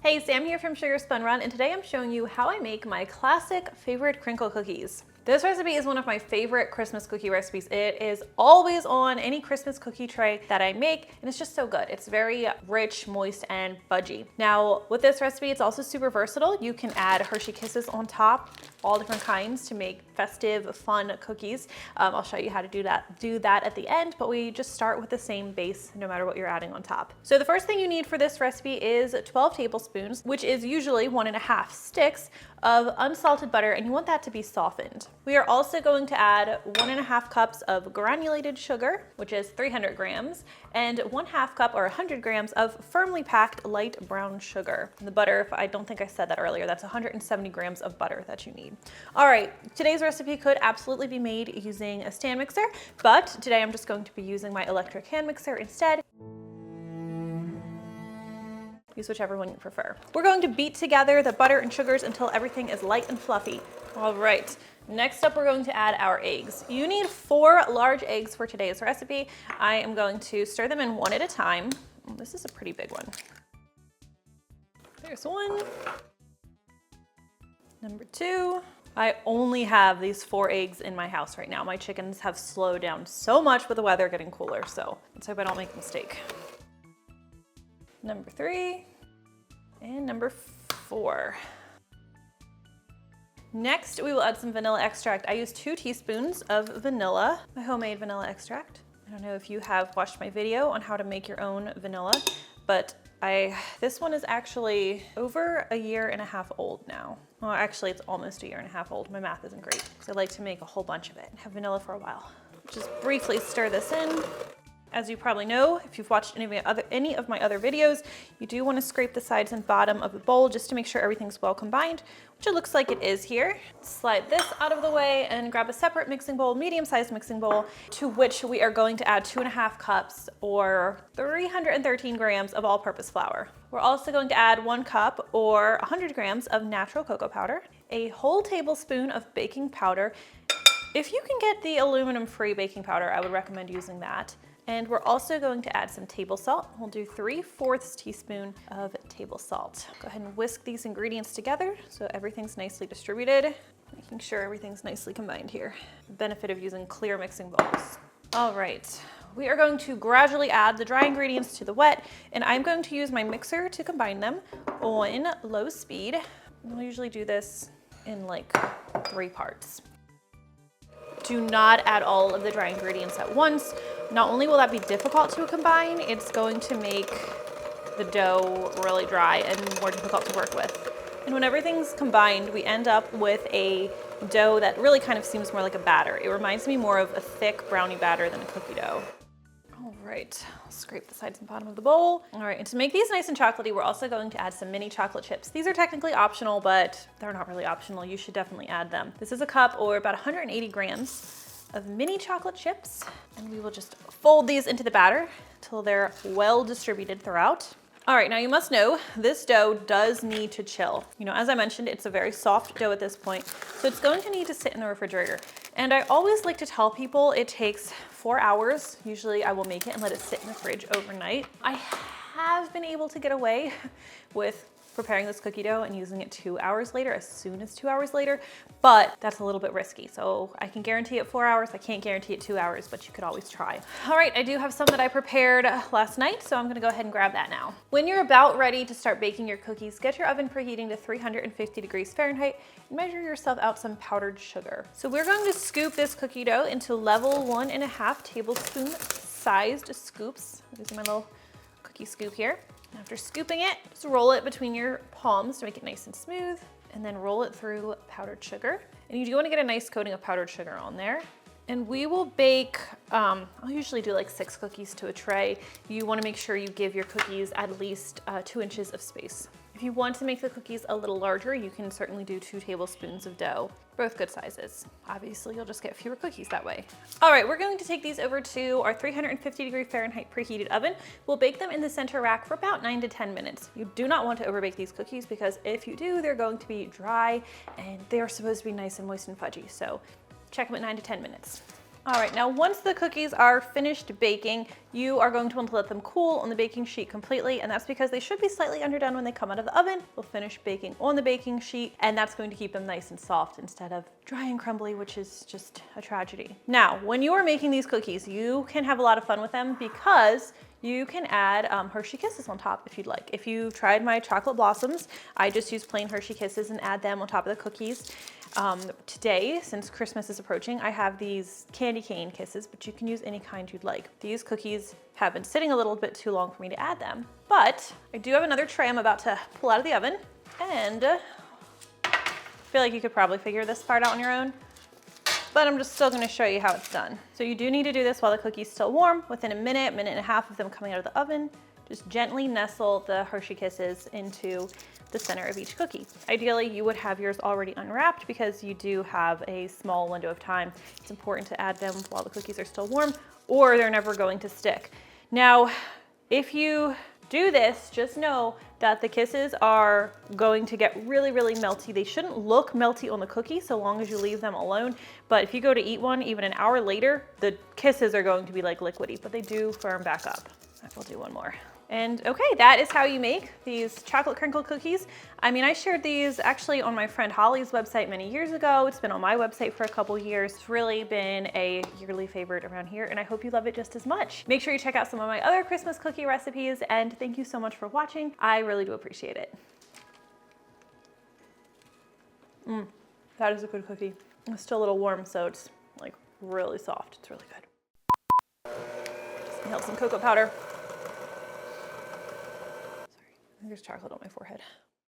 Hey, Sam here from Sugar Spun Run, and today I'm showing you how I make my classic favorite crinkle cookies. This recipe is one of my favorite Christmas cookie recipes. It is always on any Christmas cookie tray that I make, and it's just so good. It's very rich, moist, and fudgy. Now, with this recipe, it's also super versatile. You can add Hershey Kisses on top, all different kinds to make festive, fun cookies. I'll show you how to do that at the end, but we just start with the same base no matter what you're adding on top. So the first thing you need for this recipe is 12 tablespoons, which is usually 1.5 sticks of unsalted butter, and you want that to be softened. We are also going to add 1.5 cups of granulated sugar, which is 300 grams, and 1/2 cup or 100 grams of firmly packed light brown sugar. And the butter, I don't think I said that earlier, that's 170 grams of butter that you need. All right, today's recipe could absolutely be made using a stand mixer, but today I'm just going to be using my electric hand mixer instead. Use whichever one you prefer. We're going to beat together the butter and sugars until everything is light and fluffy. All right, next up we're going to add our eggs. You need 4 large eggs for today's recipe. I am going to stir them in one at a time. Oh, this is a pretty big one. There's one. Number 2. I only have these 4 eggs in my house right now. My chickens have slowed down so much with the weather getting cooler, so let's hope I don't make a mistake. Number 3, and number 4. Next, we will add some vanilla extract. I use 2 teaspoons of vanilla, my homemade vanilla extract. I don't know if you have watched my video on how to make your own vanilla, but this one is actually over 1.5 years old now. Well, actually it's almost 1.5 years old. My math isn't great, because I like to make a whole bunch of it and have vanilla for a while. Just briefly stir this in. As you probably know, if you've watched any of my other videos, you do want to scrape the sides and bottom of the bowl just to make sure everything's well combined, which it looks like it is here. Slide this out of the way and grab a separate mixing bowl, medium-sized mixing bowl, to which we are going to add 2.5 cups or 313 grams of all-purpose flour. We're also going to add 1 cup or 100 grams of natural cocoa powder, a whole tablespoon of baking powder. If you can get the aluminum-free baking powder, I would recommend using that. And we're also going to add some table salt. We'll do 3/4 teaspoon of table salt. Go ahead and whisk these ingredients together so everything's nicely distributed, making sure everything's nicely combined here. The benefit of using clear mixing bowls. All right, we are going to gradually add the dry ingredients to the wet, and I'm going to use my mixer to combine them on low speed. I'll usually do this in like 3 parts. Do not add all of the dry ingredients at once. Not only will that be difficult to combine, it's going to make the dough really dry and more difficult to work with. And when everything's combined, we end up with a dough that really kind of seems more like a batter. It reminds me more of a thick brownie batter than a cookie dough. All right, I'll scrape the sides and bottom of the bowl. All right, and to make these nice and chocolatey, we're also going to add some mini chocolate chips. These are technically optional, but they're not really optional. You should definitely add them. This is a cup or about 180 grams of mini chocolate chips, and we will just fold these into the batter until they're well distributed throughout. All right, now you must know this dough does need to chill. You know, as I mentioned, it's a very soft dough at this point, so it's going to need to sit in the refrigerator. And I always like to tell people it takes 4 hours. Usually I will make it and let it sit in the fridge overnight. I have been able to get away with preparing this cookie dough and using it 2 hours later, as soon as 2 hours later, but that's a little bit risky. So I can guarantee it 4 hours. I can't guarantee it 2 hours, but you could always try. All right, I do have some that I prepared last night, so I'm gonna go ahead and grab that now. When you're about ready to start baking your cookies, get your oven preheating to 350 degrees Fahrenheit and measure yourself out some powdered sugar. So we're going to scoop this cookie dough into level 1.5 tablespoon-sized scoops. Using my little cookie scoop here. After scooping it, just roll it between your palms to make it nice and smooth, and then roll it through powdered sugar. And you do want to get a nice coating of powdered sugar on there. And we will bake, I'll usually do like 6 cookies to a tray. You want to make sure you give your cookies at least 2 inches of space. If you want to make the cookies a little larger, you can certainly do 2 tablespoons of dough, both good sizes. Obviously, you'll just get fewer cookies that way. All right, we're going to take these over to our 350 degree Fahrenheit preheated oven. We'll bake them in the center rack for about 9 to 10 minutes. You do not want to overbake these cookies because if you do, they're going to be dry and they are supposed to be nice and moist and fudgy. So check them at 9 to 10 minutes. All right, now once the cookies are finished baking, you are going to want to let them cool on the baking sheet completely, and that's because they should be slightly underdone when they come out of the oven. They'll finish baking on the baking sheet, and that's going to keep them nice and soft instead of dry and crumbly, which is just a tragedy. Now, when you are making these cookies, you can have a lot of fun with them because you can add Hershey Kisses on top if you'd like. If you tried my chocolate blossoms, I just use plain Hershey Kisses and add them on top of the cookies. Today, since Christmas is approaching, I have these candy cane kisses, but you can use any kind you'd like. These cookies have been sitting a little bit too long for me to add them, but I do have another tray I'm about to pull out of the oven, and I feel like you could probably figure this part out on your own, but I'm just still gonna show you how it's done. So you do need to do this while the cookie's still warm. Within a minute and a half of them coming out of the oven, just gently nestle the Hershey Kisses into the center of each cookie. Ideally, you would have yours already unwrapped because you do have a small window of time. It's important to add them while the cookies are still warm or they're never going to stick. Now, if you do this, just know that the kisses are going to get really, really melty. They shouldn't look melty on the cookie so long as you leave them alone. But if you go to eat one, even an hour later, the kisses are going to be like liquidy, but they do firm back up. I will do one more. And okay, that is how you make these chocolate crinkle cookies. I mean, I shared these actually on my friend Holly's website many years ago. It's been on my website for a couple years. It's really been a yearly favorite around here, and I hope you love it just as much. Make sure you check out some of my other Christmas cookie recipes, and thank you so much for watching. I really do appreciate it. That is a good cookie. It's still a little warm, so it's like really soft. It's really good. Just inhale some cocoa powder. There's chocolate on my forehead.